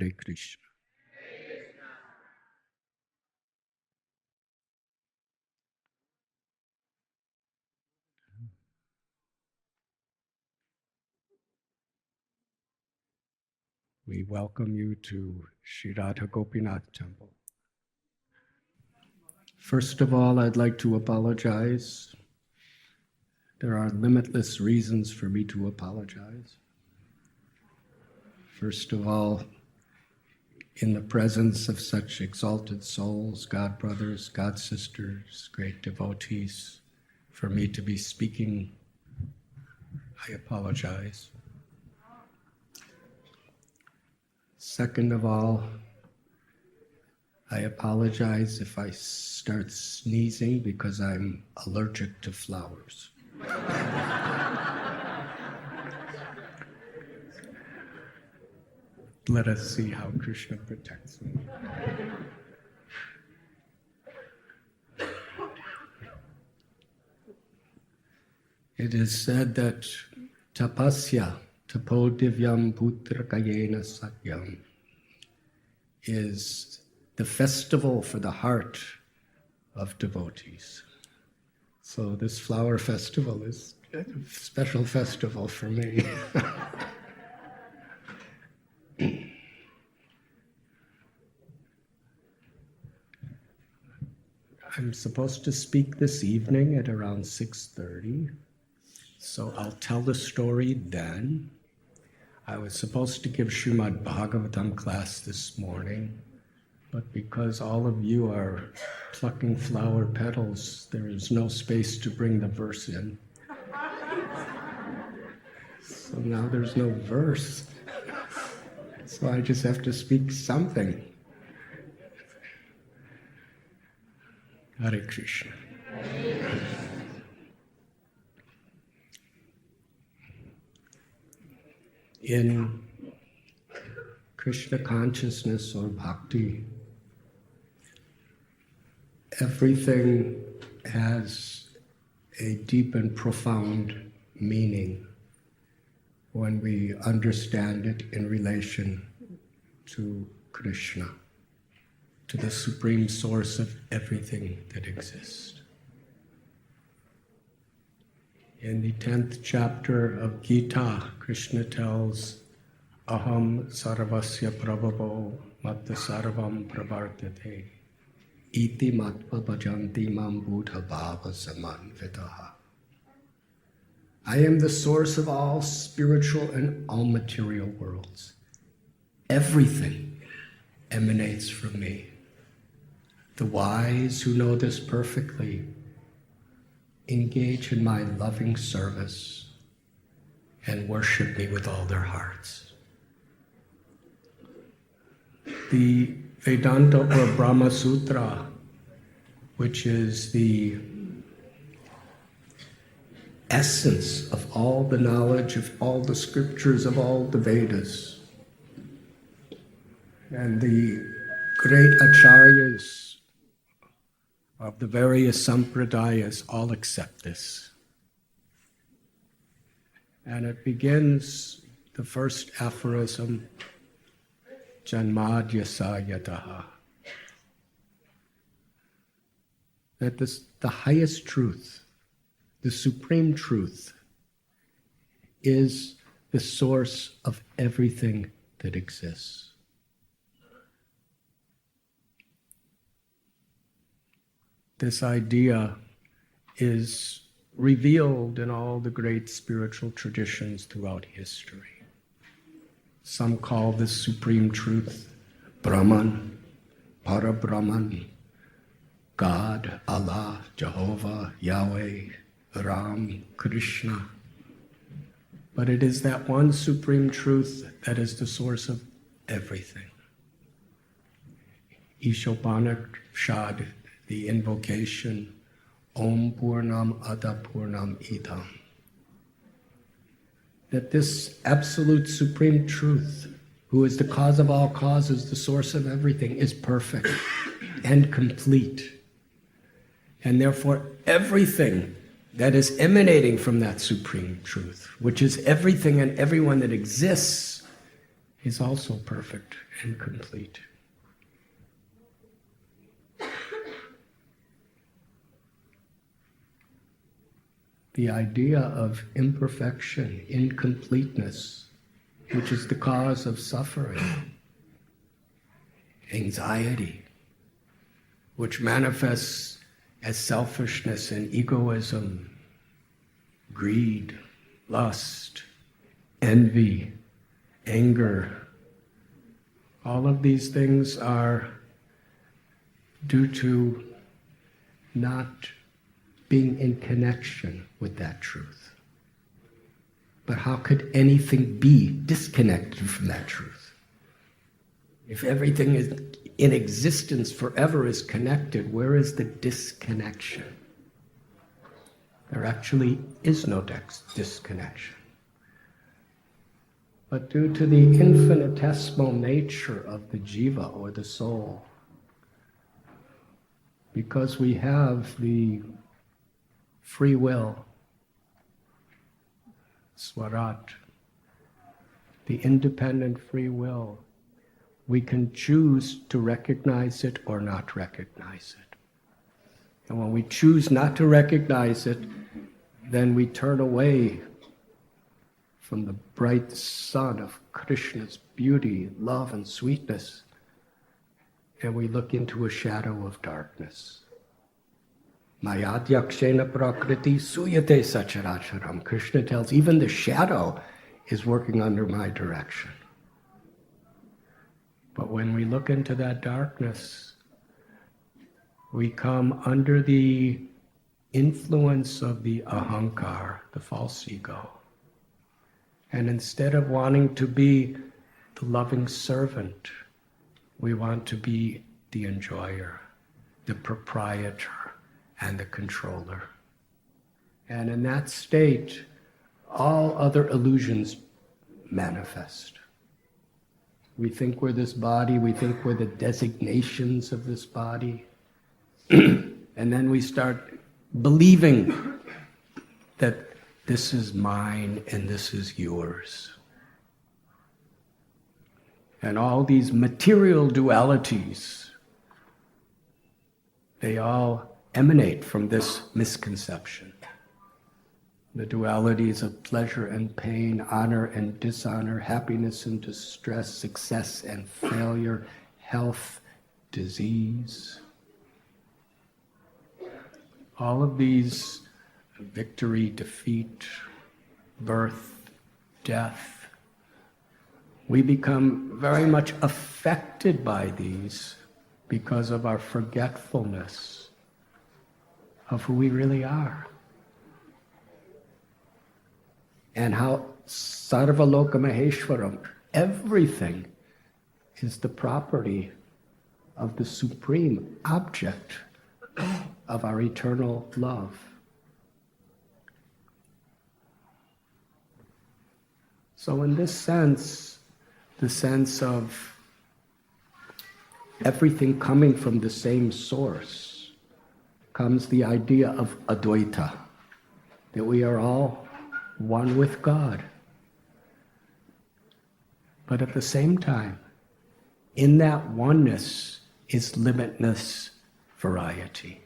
Hare Krishna. We welcome you to Sri Radha Gopinath Temple. First of all, I'd like to apologize. There are limitless reasons for me to apologize. First of all, in the presence of such exalted souls, God brothers, God sisters, great devotees, for me to be speaking, I apologize. Second of all, I apologize if I start sneezing because I'm allergic to flowers. Let us see how Krishna protects me. It is said that tapasya, tapo divyam putra kayena satyam, is the festival for the heart of devotees. So this flower festival is a special festival for me. I'm supposed to speak this evening at around 6:30, so I'll tell the story then. I was supposed to give Srimad Bhagavatam class this morning, but because all of you are plucking flower petals, there is no space to bring the verse in. So now there's no verse. So I just have to speak something. Hare Krishna. In Krishna consciousness or Bhakti, everything has a deep and profound meaning when we understand it in relation to Krishna, to the supreme source of everything that exists. In the 10th chapter of Gita, Krishna tells, Aham sarvasya prabhavo matta sarvam pravartate iti matva bhajanti mam buddha bhava samanvitaha. I am the source of all spiritual and all material worlds. Everything emanates from me. The wise who know this perfectly engage in my loving service and worship me with all their hearts. The Vedanta or Brahma Sutra, which is the essence of all the knowledge of all the scriptures of all the Vedas, and the great acharyas of the various sampradayas all accept this. And it begins, the first aphorism, Janmadhyasa yataha. That the highest truth, the supreme truth, is the source of everything that exists. This idea is revealed in all the great spiritual traditions throughout history. Some call this supreme truth Brahman, Parabrahman, God, Allah, Jehovah, Yahweh, Ram, Krishna. But it is that one supreme truth that is the source of everything. Ishopanishad, the invocation, Om Purnam Ada Purnam Idam. That this absolute supreme truth, who is the cause of all causes, the source of everything, is perfect and complete. And therefore everything that is emanating from that supreme truth, which is everything and everyone that exists, is also perfect and complete. The idea of imperfection, incompleteness, which is the cause of suffering, anxiety, which manifests as selfishness and egoism, greed, lust, envy, anger. All of these things are due to not being in connection with that truth. But how could anything be disconnected from that truth? If everything is in existence forever is connected, where is the disconnection? There actually is no disconnection. But due to the infinitesimal nature of the jiva or the soul, because we have the free will, swarat, the independent free will, we can choose to recognize it or not recognize it. And when we choose not to recognize it, then we turn away from the bright sun of Krishna's beauty, love, and sweetness, and we look into a shadow of darkness. Mayadhyakshena prakriti suyate sacharacharam. Krishna tells even the shadow is working under my direction. But when we look into that darkness, we come under the influence of the ahankar, the false ego. And instead of wanting to be the loving servant, we want to be the enjoyer, the proprietor, and the controller. And in that state, all other illusions manifest. We think we're this body, we think we're the designations of this body, and then we start believing that this is mine and this is yours. And all these material dualities, they all emanate from this misconception. The dualities of pleasure and pain, honor and dishonor, happiness and distress, success and failure, health, disease. All of these, victory, defeat, birth, death, we become very much affected by these because of our forgetfulness of who we really are. And how sarva loka maheshwaram, everything is the property of the supreme object of our eternal love. So in this sense, the sense of everything coming from the same source, comes the idea of advaita, that we are all one with God. But at the same time, in that oneness is limitless variety.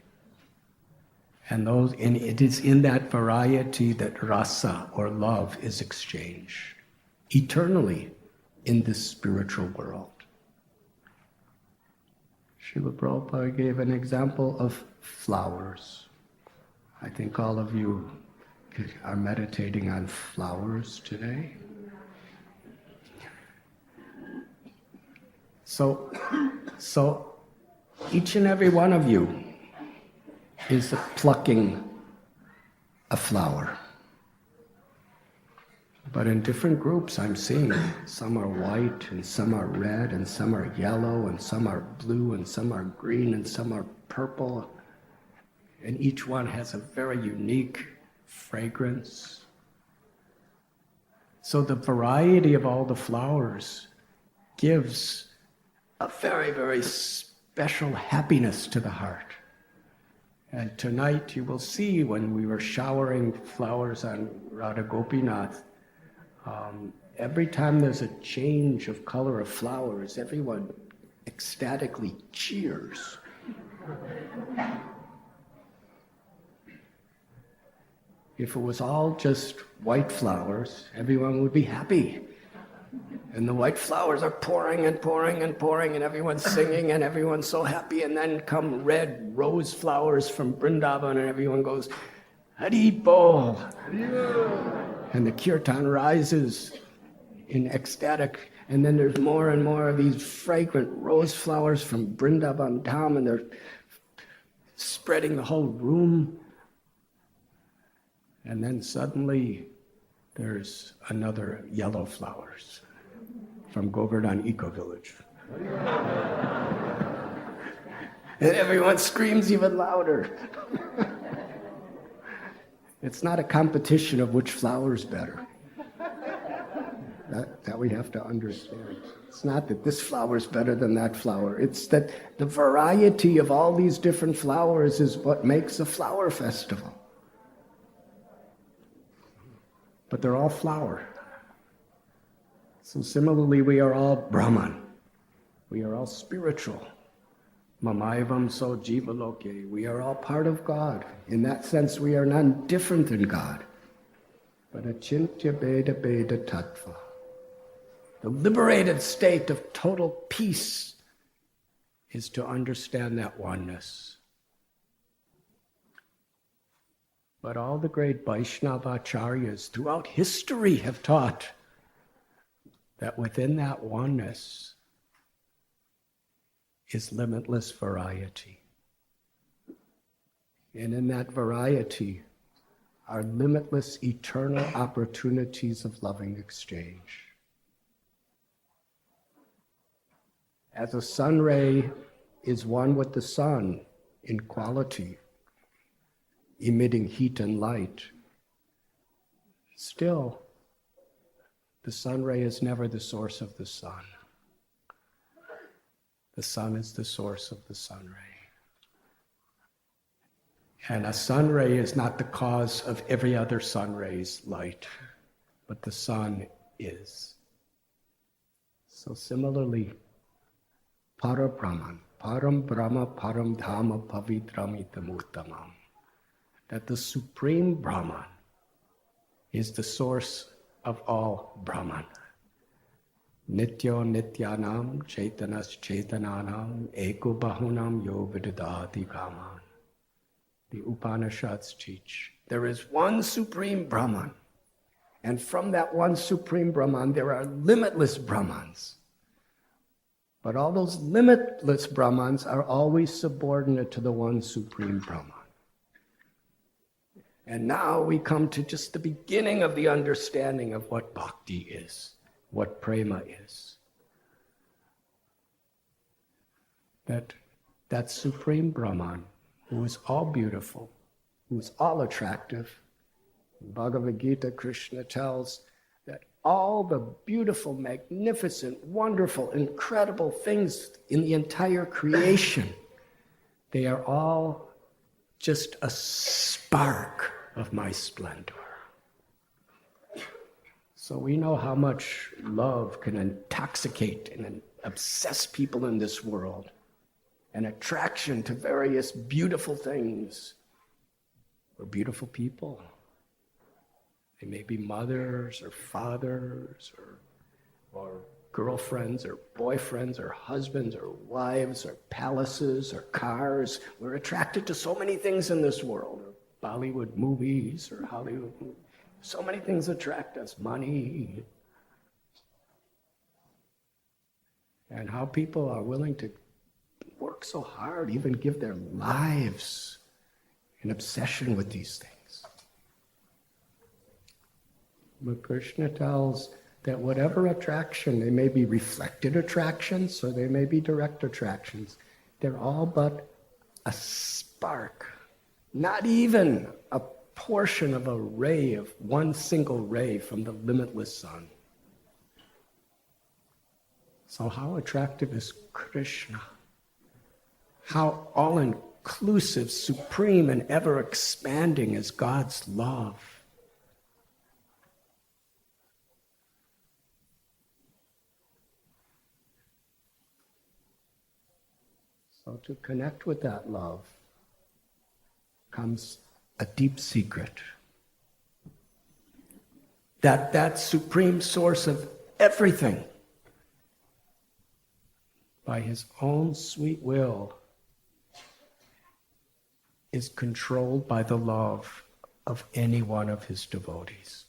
And it is in that variety that rasa, or love, is exchanged eternally in this spiritual world. Srila Prabhupada gave an example of flowers. I think all of you are meditating on flowers today. So each and every one of you is plucking a flower. But in different groups I'm seeing, some are white, and some are red, and some are yellow, and some are blue, and some are green, and some are purple. And each one has a very unique fragrance. So the variety of all the flowers gives a very, very special happiness to the heart. And tonight you will see when we were showering flowers on Radha Gopinath, Every time there's a change of color of flowers, everyone ecstatically cheers. If it was all just white flowers, everyone would be happy. And the white flowers are pouring and pouring and pouring, and everyone's singing, and everyone's so happy. And then come red rose flowers from Vrindavan, and everyone goes, Haribol. And the kirtan rises in ecstatic. And then there's more and more of these fragrant rose flowers from Vrindavan Dham, and they're spreading the whole room. And then suddenly there's another yellow flowers from Govardhan Eco Village. And everyone screams even louder. It's not a competition of which flower is better. That we have to understand. It's not that this flower is better than that flower. It's that the variety of all these different flowers is what makes a flower festival. But they're all flower. So similarly, we are all Brahman. We are all spiritual. Mamaivam so jivaloke. We are all part of God. In that sense, we are none different than God. But achintya beda beda tattva. The liberated state of total peace is to understand that oneness. But all the great Vaishnava acharyas throughout history have taught that within that oneness is limitless variety. And in that variety are limitless eternal opportunities of loving exchange. As a sun ray is one with the sun in quality, emitting heat and light, still, the sun ray is never the source of the sun. The sun is the source of the sun ray. And a sun ray is not the cause of every other sun ray's light, but the sun is. So similarly, Para Brahman, Param Brahma, Param Dhamma, Pavitramita Muttamam. That the Supreme Brahman is the source of all Brahman. Nityo Nityanam, Chaitanas Chaitananam, Eko Bahunam Yo Vidadati Kaman. The Upanishads teach there is one Supreme Brahman. And from that one Supreme Brahman, there are limitless Brahmans. But all those limitless Brahmans are always subordinate to the one Supreme Brahman. And now we come to just the beginning of the understanding of what bhakti is, what prema is. That Supreme Brahman, who is all beautiful, who is all attractive. In Bhagavad Gita, Krishna tells that all the beautiful, magnificent, wonderful, incredible things in the entire creation, they are all just a spark of my splendor. So we know how much love can intoxicate and obsess people in this world. An attraction to various beautiful things or beautiful people. They may be mothers or fathers or girlfriends or boyfriends or husbands or wives or palaces or cars. We're attracted to so many things in this world. Or Bollywood movies or Hollywood movies. So many things attract us. Money. And how people are willing to work so hard, even give their lives in obsession with these things. But Krishna tells that whatever attraction, they may be reflected attractions or they may be direct attractions, they're all but a spark, not even a portion of a ray, of one single ray from the limitless sun. So how attractive is Krishna? How all-inclusive, supreme, and ever-expanding is God's love. So to connect with that love comes a deep secret. That supreme source of everything, by his own sweet will, is controlled by the love of any one of his devotees.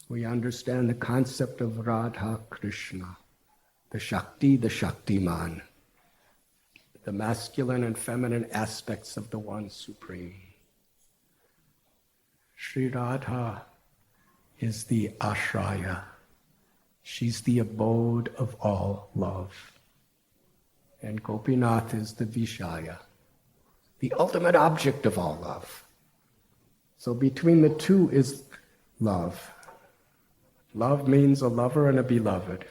We understand the concept of Radha Krishna, the Shakti, the Shaktiman, the masculine and feminine aspects of the One Supreme. Sri Radha is the ashraya. She's the abode of all love. And Gopinath is the vishaya, the ultimate object of all love. So between the two is love. Love means a lover and a beloved.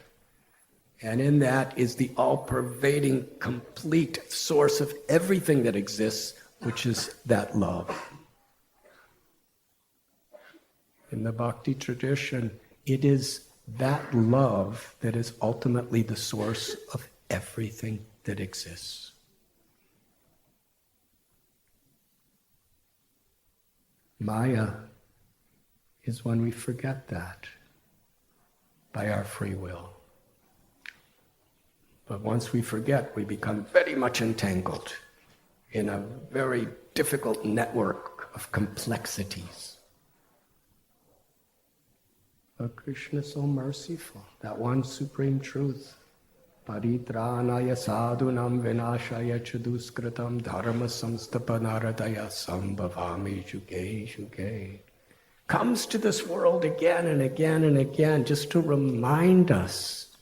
And in that is the all-pervading, complete source of everything that exists, which is that love. In the Bhakti tradition, it is that love that is ultimately the source of everything that exists. Maya is when we forget that by our free will. But once we forget, we become very much entangled in a very difficult network of complexities. But Krishna is so merciful, that one supreme truth. Paritranaya sadhunam vinashaya chaduskritam dharma samstapanaradaya sambhavami juge juge. Comes to this world again and again and again just to remind us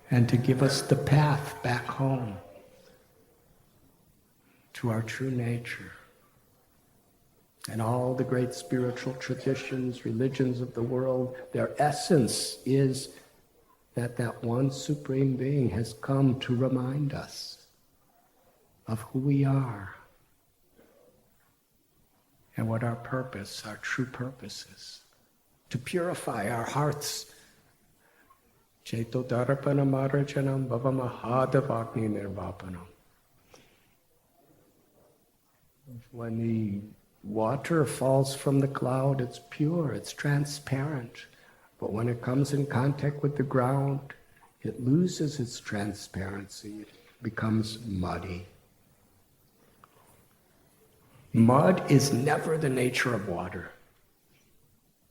and to give us the path back home to our true nature. And all the great spiritual traditions, religions of the world, their essence is that one supreme being has come to remind us of who we are and what our purpose, our true purpose is. To purify our hearts. Cheto darapana marajanam bhavamahadavagni nirvapanam. When the water falls from the cloud, it's pure, it's transparent. But when it comes in contact with the ground, it loses its transparency. It becomes muddy. Mud is never the nature of water.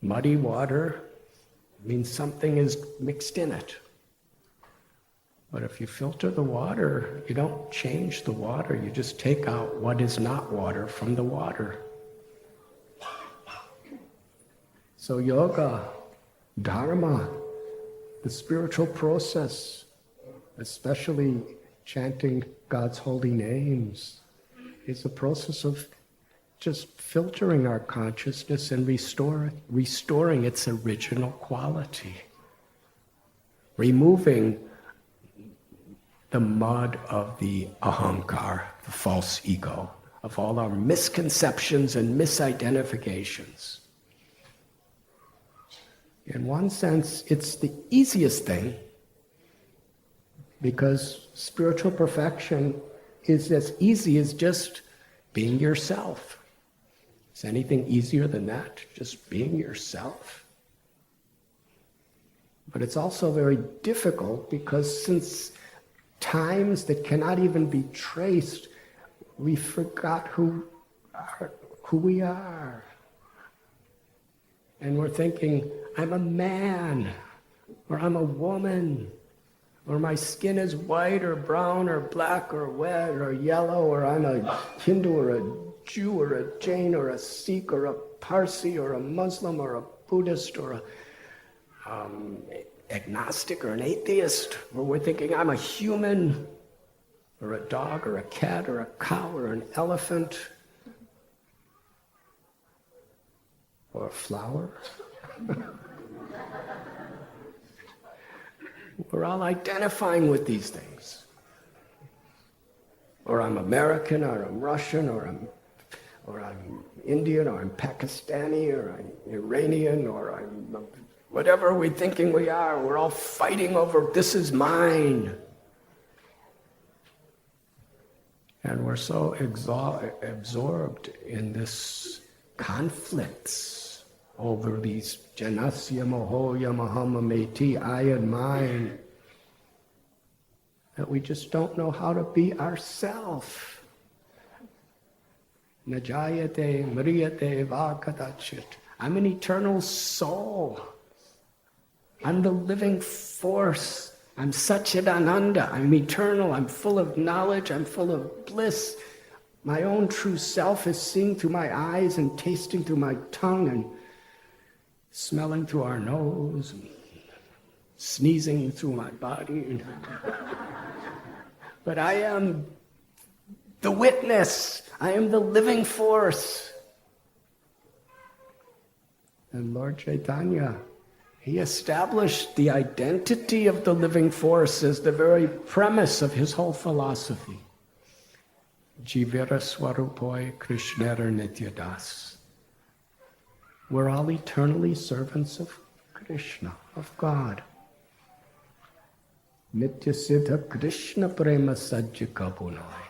Muddy water means something is mixed in it. But if you filter the water, you don't change the water. You just take out what is not water from the water. So yoga, dharma, the spiritual process, especially chanting God's holy names, is a process of just filtering our consciousness and restoring its original quality. Removing the mud of the ahankar, the false ego, of all our misconceptions and misidentifications. In one sense, it's the easiest thing because spiritual perfection is as easy as just being yourself. Is anything easier than that? Just being yourself? But it's also very difficult because since times that cannot even be traced, we forgot who we are. And we're thinking, I'm a man, or I'm a woman, or my skin is white or brown or black or red or yellow, or I'm a Hindu or a Jew or a Jain or a Sikh or a Parsi or a Muslim or a Buddhist or a agnostic or an atheist, where we're thinking I'm a human or a dog or a cat or a cow or an elephant or a flower. We're all identifying with these things. Or I'm American, or I'm Russian, or I'm Indian, or I'm Pakistani, or I'm Iranian, or I'm Whatever we're thinking we are, we're all fighting over, this is mine. And we're so absorbed in this conflicts over these janasya mohoya mahamameti, I and mine, that we just don't know how to be ourself. Najayate mriyate vakadachit. I'm an eternal soul. I'm the living force. I'm Satchidananda. I'm eternal. I'm full of knowledge. I'm full of bliss. My own true self is seeing through my eyes and tasting through my tongue and smelling through our nose and sneezing through my body. But I am the witness. I am the living force. And Lord Chaitanya, he established the identity of the living force as the very premise of his whole philosophy. Jivira Swarupoi Krishnera Nityadas. We're all eternally servants of Krishna, of God. Nitya Siddha Krishna Prema Sajjika Punai.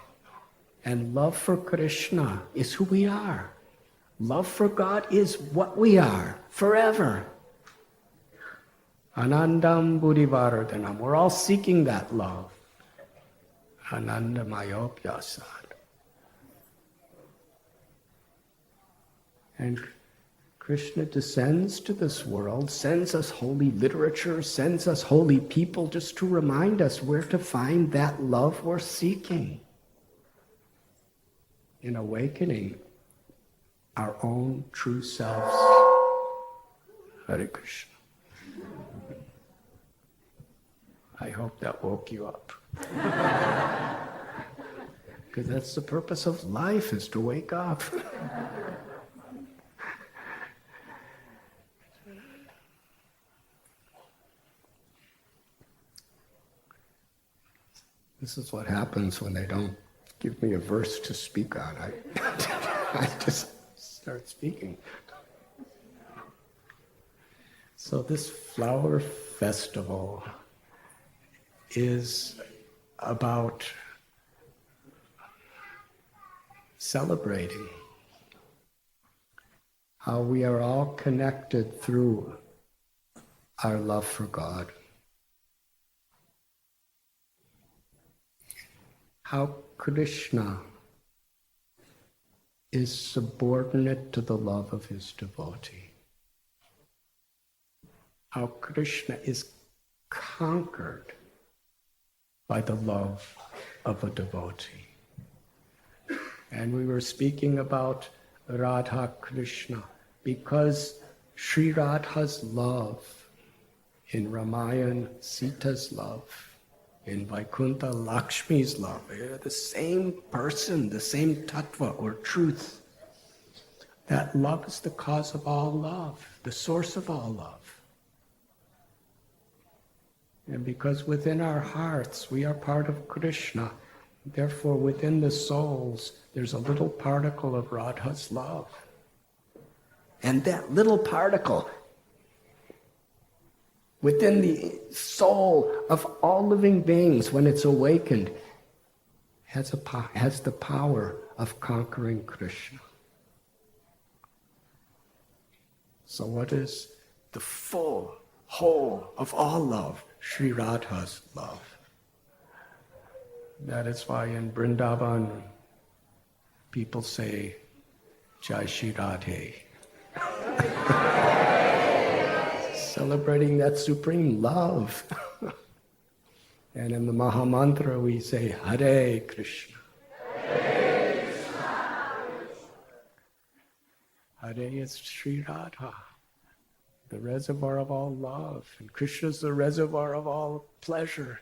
And love for Krishna is who we are. Love for God is what we are, forever. Anandam Buddhivardhanam. We're all seeking that love. Anandamayopyasad. And Krishna descends to this world, sends us holy literature, sends us holy people just to remind us where to find that love we're seeking. In awakening our own true selves. Hare Krishna. I hope that woke you up. Because that's the purpose of life, is to wake up. This is what happens when they don't give me a verse to speak on. I just start speaking. So this flower festival is about celebrating how we are all connected through our love for God. How Krishna is subordinate to the love of his devotee. How Krishna is conquered by the love of a devotee. And we were speaking about Radha Krishna because Sri Radha's love, in Ramayana, Sita's love, in Vaikuntha, Lakshmi's love, they're the same person, the same tattva or truth. That love is the cause of all love, the source of all love. And because within our hearts we are part of Krishna, therefore within the souls there's a little particle of Radha's love. And that little particle within the soul of all living beings, when it's awakened, has the power of conquering Krishna. So what is the full, whole of all love? Sri Radha's love. That is why in Vrindavan people say, Jai Shri Radhe. Celebrating that supreme love. And in the Mahamantra we say, Hare Krishna. Hare Krishna. Hare is Sri Radha, the reservoir of all love. And Krishna is the reservoir of all pleasure.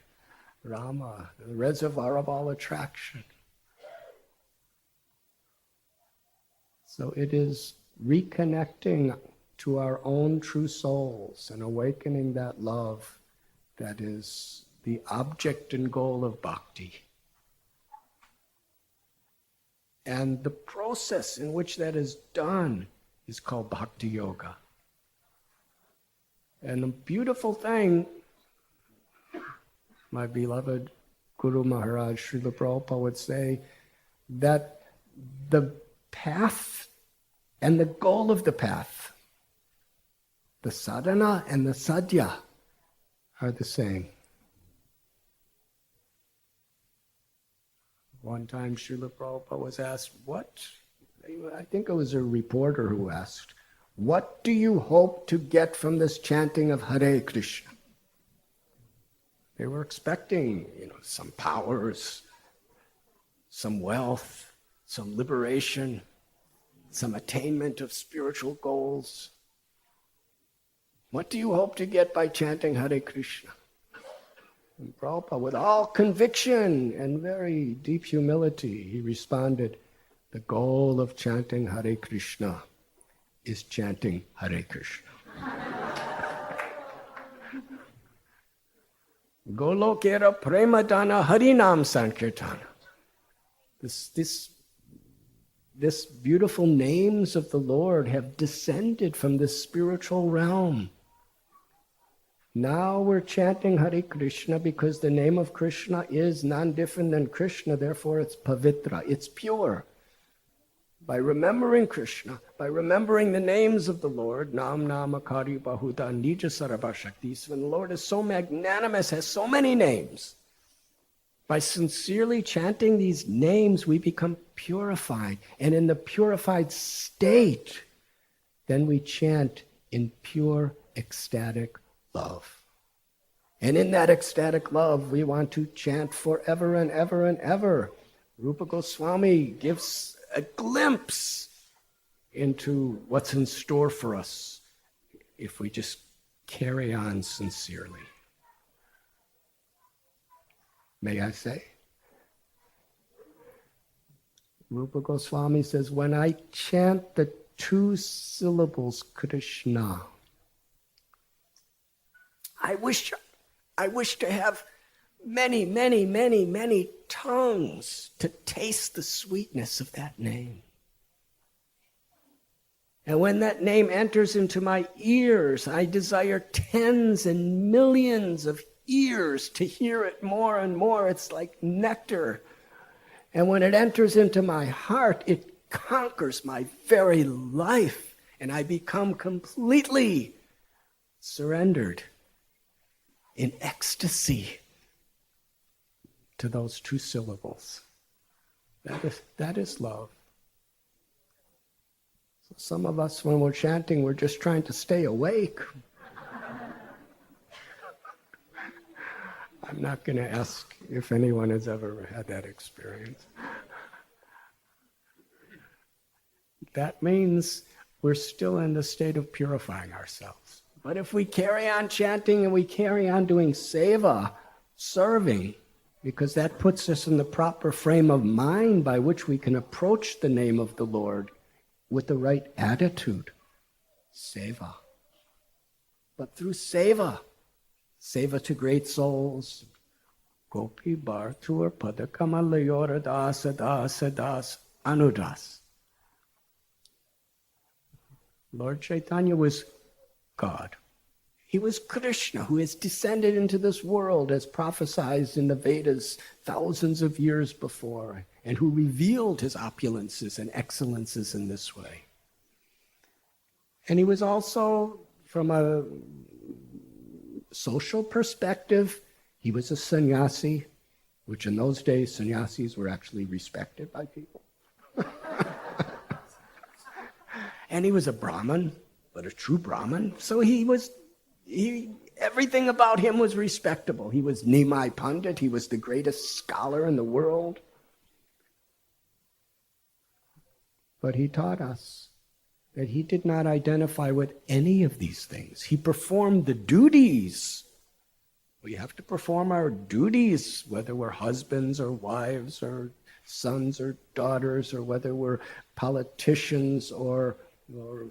Rama, the reservoir of all attraction. So it is reconnecting to our own true souls and awakening that love that is the object and goal of bhakti. And the process in which that is done is called bhakti yoga. And the beautiful thing, my beloved Guru Maharaj Srila Prabhupada would say, that the path and the goal of the path, the sadhana and the sadhya, are the same. One time Srila Prabhupada was asked, I think it was a reporter who asked, what do you hope to get from this chanting of Hare Krishna? They were expecting, some powers, some wealth, some liberation, some attainment of spiritual goals. What do you hope to get by chanting Hare Krishna? And Prabhupada, with all conviction and very deep humility, he responded, the goal of chanting Hare Krishna is chanting Hare Krishna. Golokera premadana harinam sankirtana. This beautiful names of the Lord have descended from the spiritual realm. Now we're chanting Hare Krishna because the name of Krishna is non-different than Krishna, therefore it's pavitra, it's pure. By remembering Krishna, by remembering the names of the Lord, Nam Namakari Bahuta Nija Sarabhashaktis, when the Lord is so magnanimous, has so many names, by sincerely chanting these names, we become purified. And in the purified state, then we chant in pure, ecstatic love. And in that ecstatic love, we want to chant forever and ever and ever. Rupa Goswami gives a glimpse into what's in store for us if we just carry on sincerely. May I say? Rupa Goswami says, when I chant the 2 syllables Krishna, I wish to have many, many, many, many tongues to taste the sweetness of that name. And when that name enters into my ears, I desire tens and millions of ears to hear it more and more. It's like nectar. And when it enters into my heart, it conquers my very life, and I become completely surrendered in ecstasy to those 2 syllables. That is love. So some of us, when we're chanting, we're just trying to stay awake. I'm not going to ask if anyone has ever had that experience. That means we're still in the state of purifying ourselves. But if we carry on chanting and we carry on doing seva, serving, because that puts us in the proper frame of mind by which we can approach the name of the Lord with the right attitude. Seva. But through seva to great souls, Gopi Bhartur Padakamalayora Dasa Dasa Das Anudas. Lord Chaitanya was God. He was Krishna, who has descended into this world as prophesied in the Vedas thousands of years before, and who revealed his opulences and excellences in this way. And he was also, from a social perspective, he was a sannyasi, which in those days sannyasis were actually respected by people. And he was a Brahmin, but a true Brahmin. So everything about him was respectable. He was Nimai Pandit. He was the greatest scholar in the world. But he taught us that he did not identify with any of these things. He performed the duties. We have to perform our duties, whether we're husbands or wives or sons or daughters, or whether we're politicians or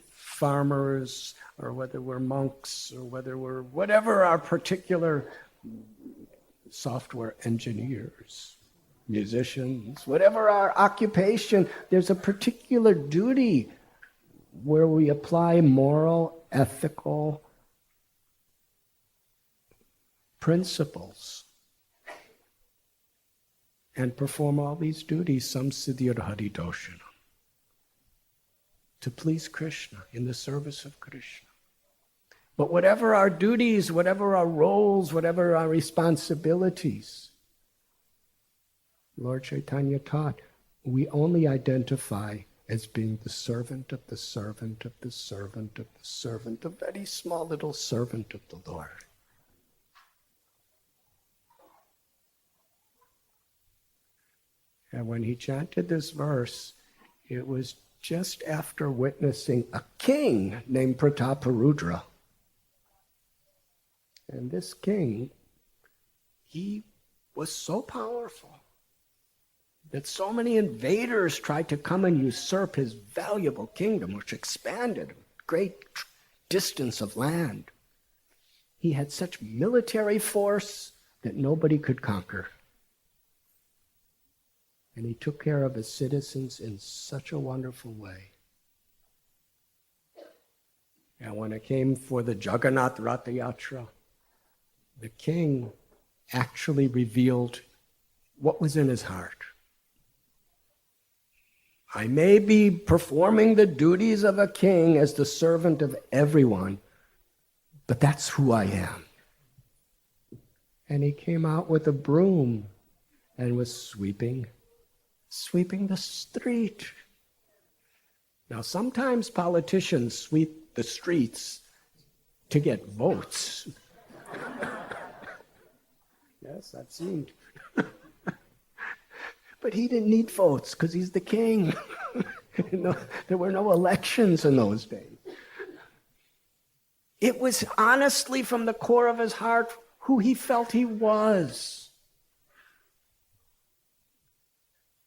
farmers, or whether we're monks, or whether we're whatever our particular software engineers, musicians, whatever our occupation, there's a particular duty where we apply moral, ethical principles and perform all these duties, samsiddhir haridoshanam, to please Krishna, in the service of Krishna. But whatever our duties, whatever our roles, whatever our responsibilities, Lord Chaitanya taught, we only identify as being the servant of the servant of the servant of the servant, a very small little servant of the Lord. And when he chanted this verse, it was just after witnessing a king named Prataparudra. And this king, he was so powerful that so many invaders tried to come and usurp his valuable kingdom, which expanded a great distance of land. He had such military force that nobody could conquer. And he took care of his citizens in such a wonderful way. And when it came for the Jagannath Ratha Yatra, the king actually revealed what was in his heart. I may be performing the duties of a king as the servant of everyone, but that's who I am. And he came out with a broom and was sweeping the street. Now, sometimes politicians sweep the streets to get votes. Yes, I've seen. But he didn't need votes because he's the king. There were no elections in those days. It was honestly from the core of his heart who he felt he was.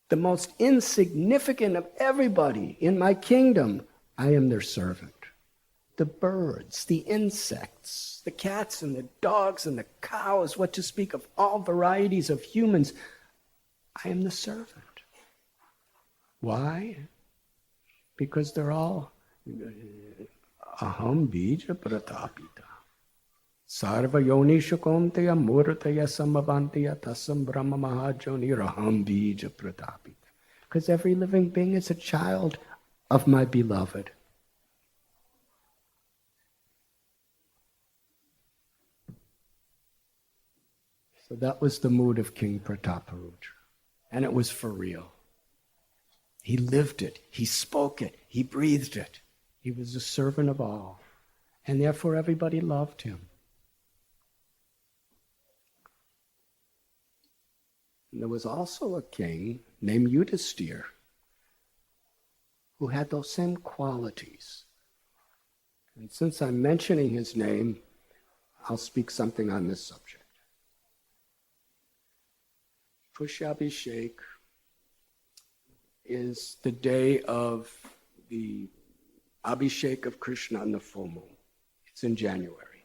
The most insignificant of everybody in my kingdom, I am their servant. The birds, the insects, the cats and the dogs and the cows, what to speak of all varieties of humans, I am the servant. Why? Because they're all aham bija pratapita. Sarva yonisha konteya murtaya samavantaya tasam brahma mahajoni raham bija pratapita. Because every living being is a child of my beloved. So that was the mood of King Prataparudra. And it was for real. He lived it. He spoke it. He breathed it. He was a servant of all. And therefore everybody loved him. And there was also a king named Yudhisthira who had those same qualities. And since I'm mentioning his name, I'll speak something on this subject. Pushabhishek is the day of the Abhishek of Krishna on the full moon. It's in January.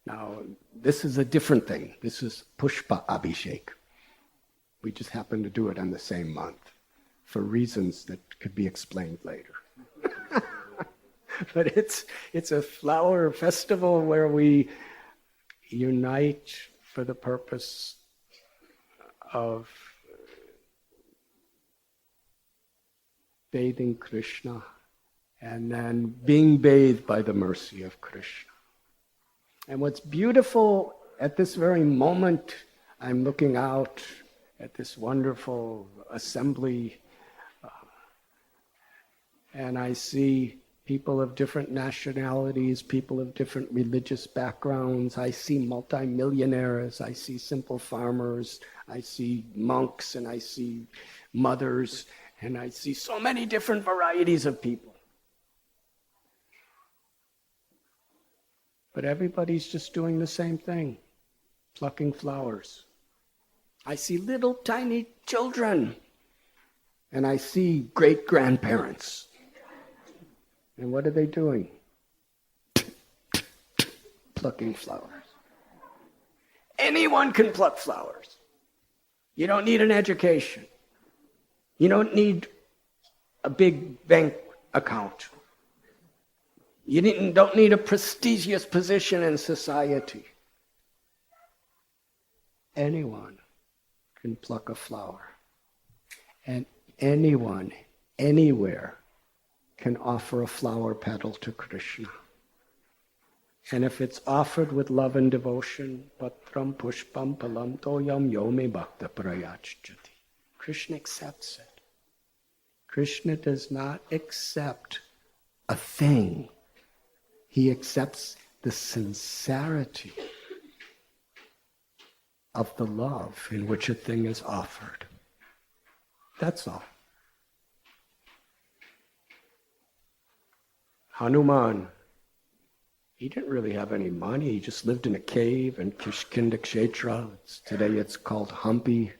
Now, this is a different thing. This is Pushpa Abhishek. We just happen to do it on the same month for reasons that could be explained later. But it's a flower festival where we unite for the purpose of bathing Krishna and then being bathed by the mercy of Krishna. And what's beautiful at this very moment, I'm looking out at this wonderful assembly and I see people of different nationalities, people of different religious backgrounds. I see multimillionaires, I see simple farmers, I see monks, and I see mothers, and I see so many different varieties of people. But everybody's just doing the same thing, plucking flowers. I see little tiny children, and I see great-grandparents. And what are they doing? Plucking flowers. Anyone can pluck flowers. You don't need an education. You don't need a big bank account. You don't need a prestigious position in society. anyone can pluck a flower. And anyone, anywhere, can offer a flower petal to Krishna. And if it's offered with love and devotion, patram pushpam palam toyam yomi bhakta prayachati. Krishna accepts it. Krishna does not accept a thing. He accepts the sincerity of the love in which a thing is offered. That's all. Hanuman, he didn't really have any money. He just lived in a cave in Kishkinda Kshetra. Today it's called Hampi.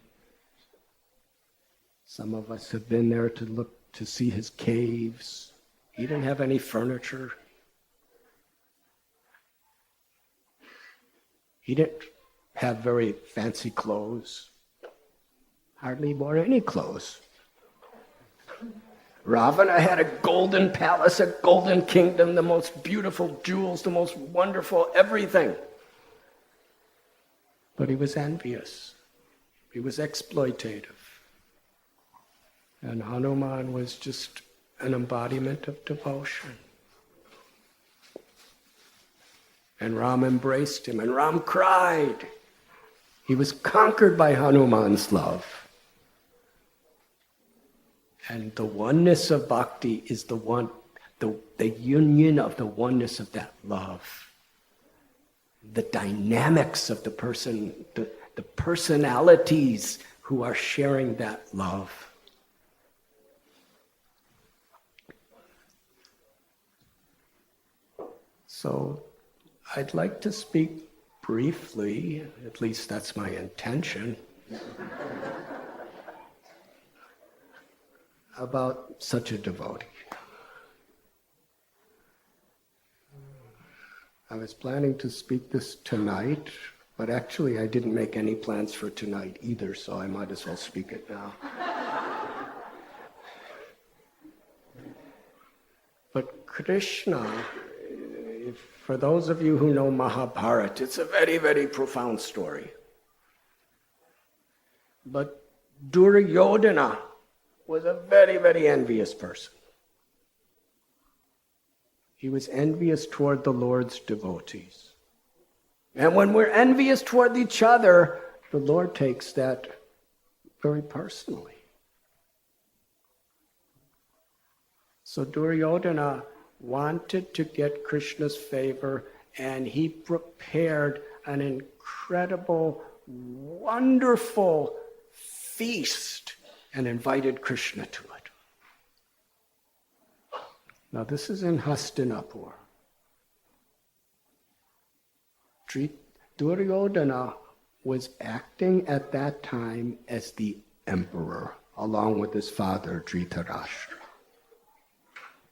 Some of us have been there to look to see his caves. He didn't have any furniture. He didn't have very fancy clothes. Hardly wore any clothes. Ravana had a golden palace, a golden kingdom, the most beautiful jewels, the most wonderful everything. But he was envious. He was exploitative. And Hanuman was just an embodiment of devotion. And Ram embraced him, and Ram cried. He was conquered by Hanuman's love. And the oneness of bhakti is the union of the oneness of that love. The dynamics of the person, the personalities who are sharing that love. So I'd like to speak briefly, at least that's my intention, about such a devotee. I was planning to speak this tonight, but actually I didn't make any plans for tonight either, so I might as well speak it now. But Krishna, for those of you who know Mahabharata, it's a very, very profound story. But Duryodhana was a very, very envious person. He was envious toward the Lord's devotees. And when we're envious toward each other, the Lord takes that very personally. So Duryodhana wanted to get Krishna's favor, and he prepared an incredible, wonderful feast and invited Krishna to it. Now this is in Hastinapur. Duryodhana was acting at that time as the emperor, along with his father Dhritarashtra.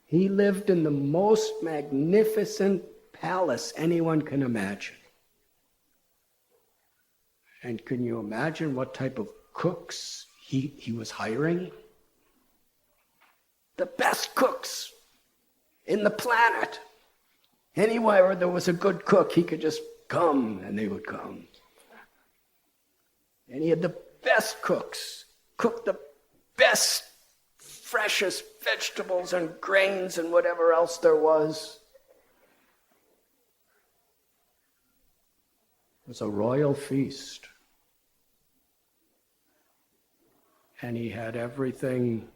He lived in the most magnificent palace anyone can imagine. And can you imagine what type of cooks he was hiring? The best cooks in the planet. Anywhere there was a good cook, he could just come and they would come. And he had the best cooks, cook the best, freshest vegetables and grains and whatever else there was. It was a royal feast. And he had everything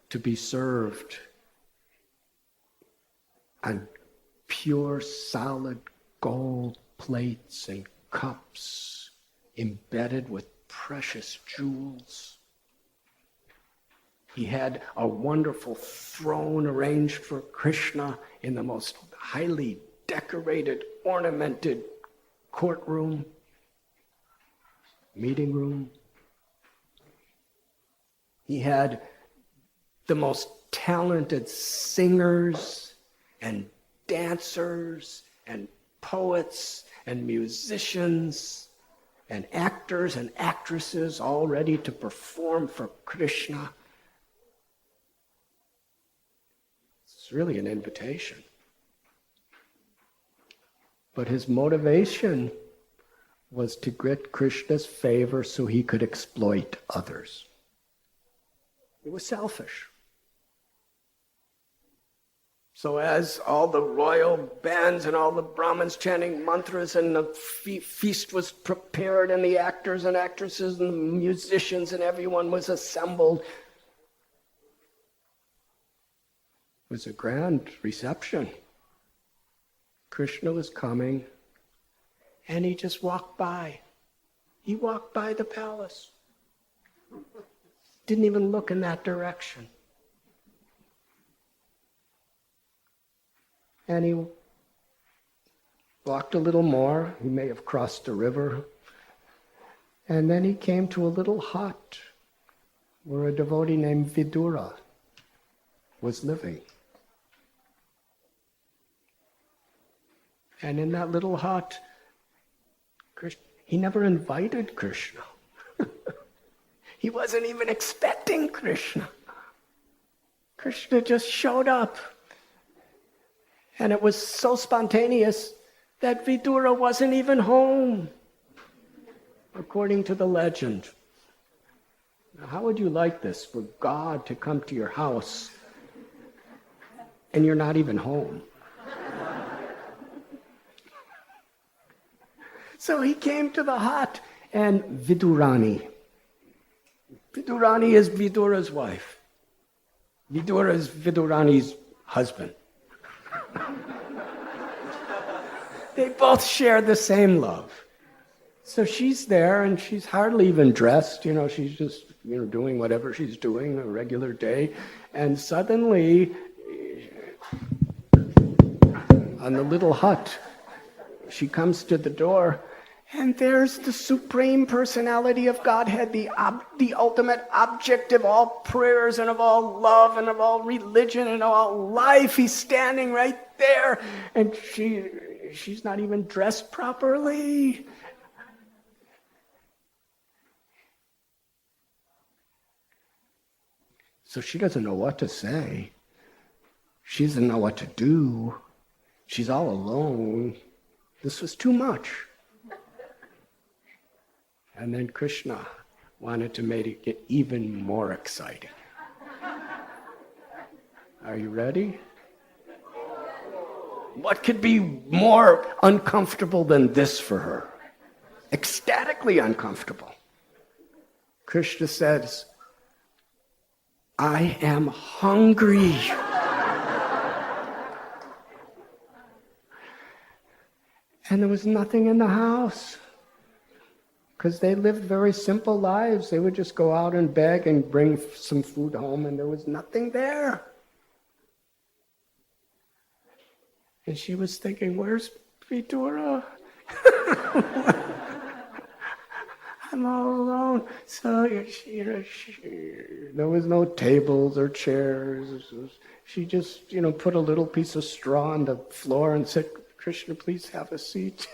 to be served on pure, solid gold plates and cups embedded with precious jewels. He had a wonderful throne arranged for Krishna in the most highly decorated, ornamented courtroom, meeting room. He had the most talented singers and dancers and poets and musicians and actors and actresses all ready to perform for Krishna. It's really an invitation. But his motivation was to get Krishna's favor so he could exploit others. It was selfish. So as all the royal bands and all the Brahmins chanting mantras and the feast was prepared and the actors and actresses and the musicians and everyone was assembled, it was a grand reception. Krishna was coming and he just walked by. He walked by the palace. Didn't even look in that direction. And he walked a little more. He may have crossed a river. And then he came to a little hut where a devotee named Vidura was living. And in that little hut, he never invited Krishna. He wasn't even expecting Krishna. Krishna just showed up. And it was so spontaneous that Vidura wasn't even home, according to the legend. Now, how would you like this, for God to come to your house and you're not even home? So he came to the hut, and Vidurani is Vidura's wife. Vidura is Vidurani's husband. They both share the same love. So she's there and she's hardly even dressed, she's just, doing whatever she's doing a regular day. And suddenly, on the little hut, she comes to the door and there's the Supreme Personality of Godhead, the ultimate object of all prayers and of all love and of all religion and of all life. He's standing right there and she's not even dressed properly. So she doesn't know what to say. She doesn't know what to do. She's all alone. This was too much. And then Krishna wanted to make it get even more exciting. Are you ready? What could be more uncomfortable than this for her? Ecstatically uncomfortable. Krishna says, I am hungry. And there was nothing in the house. Because they lived very simple lives. They would just go out and beg and bring some food home, and there was nothing there. And she was thinking, where's Vidura? I'm all alone. So there was no tables or chairs. She just, put a little piece of straw on the floor and said, Krishna, please have a seat.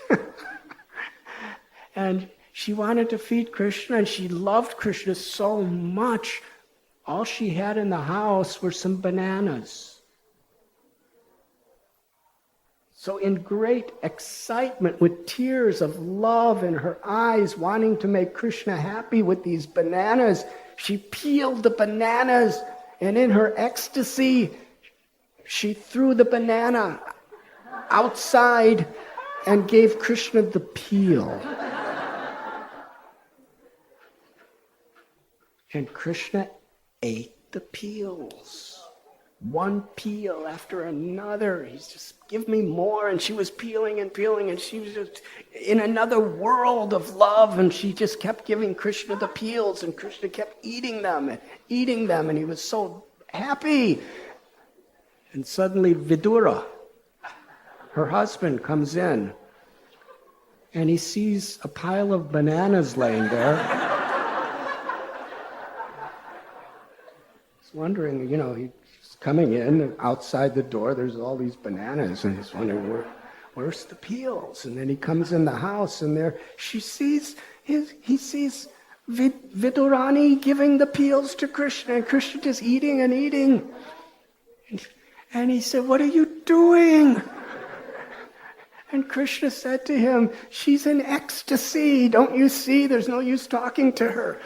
And she wanted to feed Krishna, and she loved Krishna so much. All she had in the house were some bananas. So in great excitement, with tears of love in her eyes, wanting to make Krishna happy with these bananas, she peeled the bananas, and in her ecstasy, she threw the banana outside and gave Krishna the peel. And Krishna ate the peels. One peel after another. He's just, give me more. And she was peeling and peeling, and she was just in another world of love, and she just kept giving Krishna the peels, and Krishna kept eating them, and he was so happy. And suddenly Vidura, her husband, comes in, and he sees a pile of bananas laying there. He's wondering, he's coming in, outside the door, there's all these bananas, and he's wondering, where's the peels? And then he comes in the house, and there he sees Vidurani giving the peels to Krishna, and Krishna just eating and eating. And he said, what are you doing? And Krishna said to him, she's in ecstasy. Don't you see? There's no use talking to her.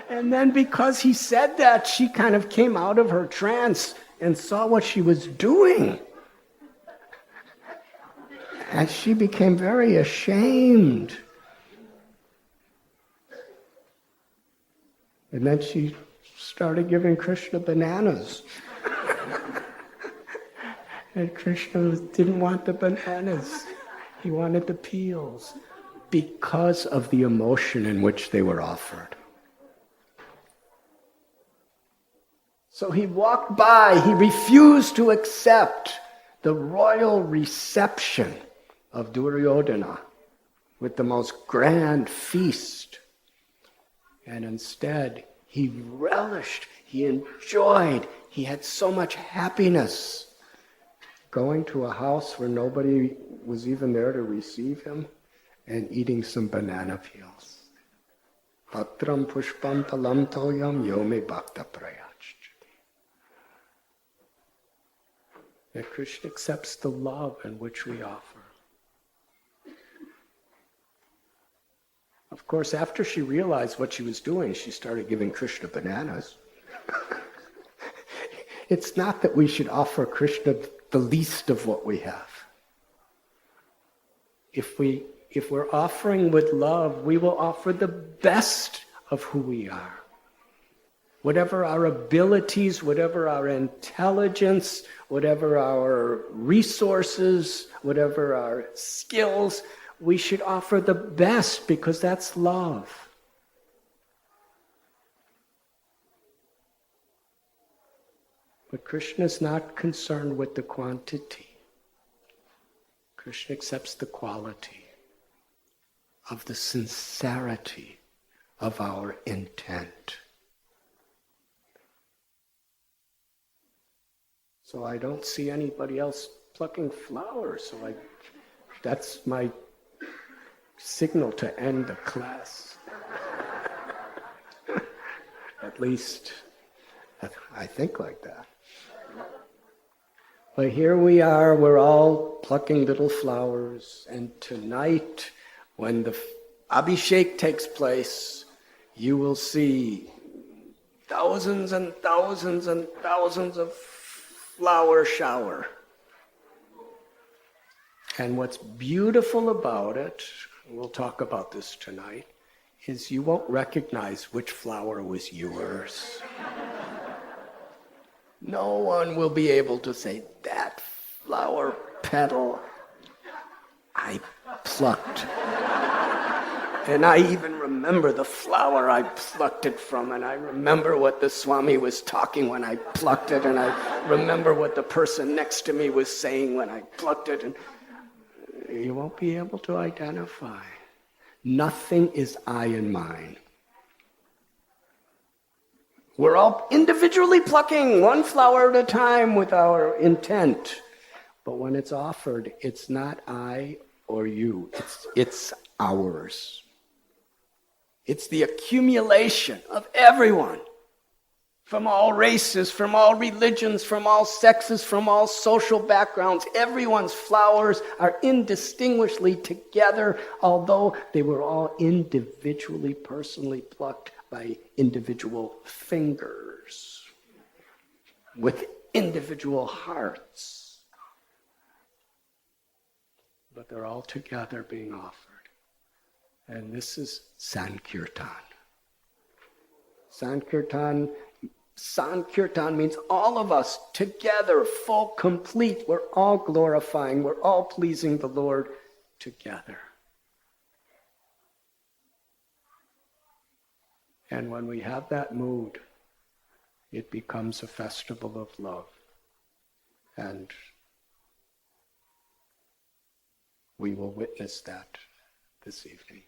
And then because he said that, she kind of came out of her trance and saw what she was doing. And she became very ashamed. And then she started giving Krishna bananas. And Krishna didn't want the bananas. He wanted the peels because of the emotion in which they were offered. So he walked by, he refused to accept the royal reception of Duryodhana with the most grand feast. And instead, he relished, he enjoyed, he had so much happiness going to a house where nobody was even there to receive him and eating some banana peels. Patram pushpam palam toyam yome bhakta prayachti. That Krishna accepts the love in which we offer. Of course, after she realized what she was doing, she started giving Krishna bananas. It's not that we should offer Krishna the least of what we have. If we're offering with love, we will offer the best of who we are. Whatever our abilities, whatever our intelligence, whatever our resources, whatever our skills, we should offer the best because that's love. But Krishna is not concerned with the quantity. Krishna accepts the quality of the sincerity of our intent. So I don't see anybody else plucking flowers, so that's my signal to end the class. At least I think like that. But here we are, we're all plucking little flowers, and tonight, when the Abhishek takes place, you will see thousands and thousands and thousands of flower shower. And what's beautiful about it, we'll talk about this tonight, is you won't recognize which flower was yours. No one will be able to say, that flower petal I plucked. And I even remember the flower I plucked it from, and I remember what the Swami was talking when I plucked it, and I remember what the person next to me was saying when I plucked it, and you won't be able to identify. Nothing is I and mine. We're all individually plucking one flower at a time with our intent. But when it's offered, it's not I or you. It's ours. It's the accumulation of everyone, from all races, from all religions, from all sexes, from all social backgrounds. Everyone's flowers are indistinguishably together, although they were all individually, personally plucked by individual fingers, with individual hearts. But they're all together being offered. And this is Sankirtan. Sankirtan means all of us together, full, complete. We're all glorifying, we're all pleasing the Lord together. And when we have that mood, it becomes a festival of love. And we will witness that this evening.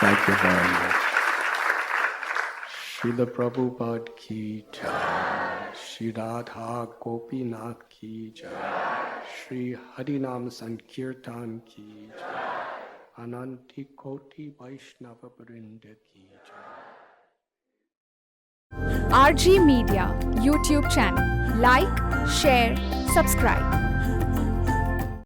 Thank you very much. Srila Prabhupada ki jai, Shri Radha Gopinath ki jai, Shri Harinam Sankirtan ki jai, Ananti Koti Vaishnava Vrinda ki jai. RG Media YouTube channel. Like, share, subscribe.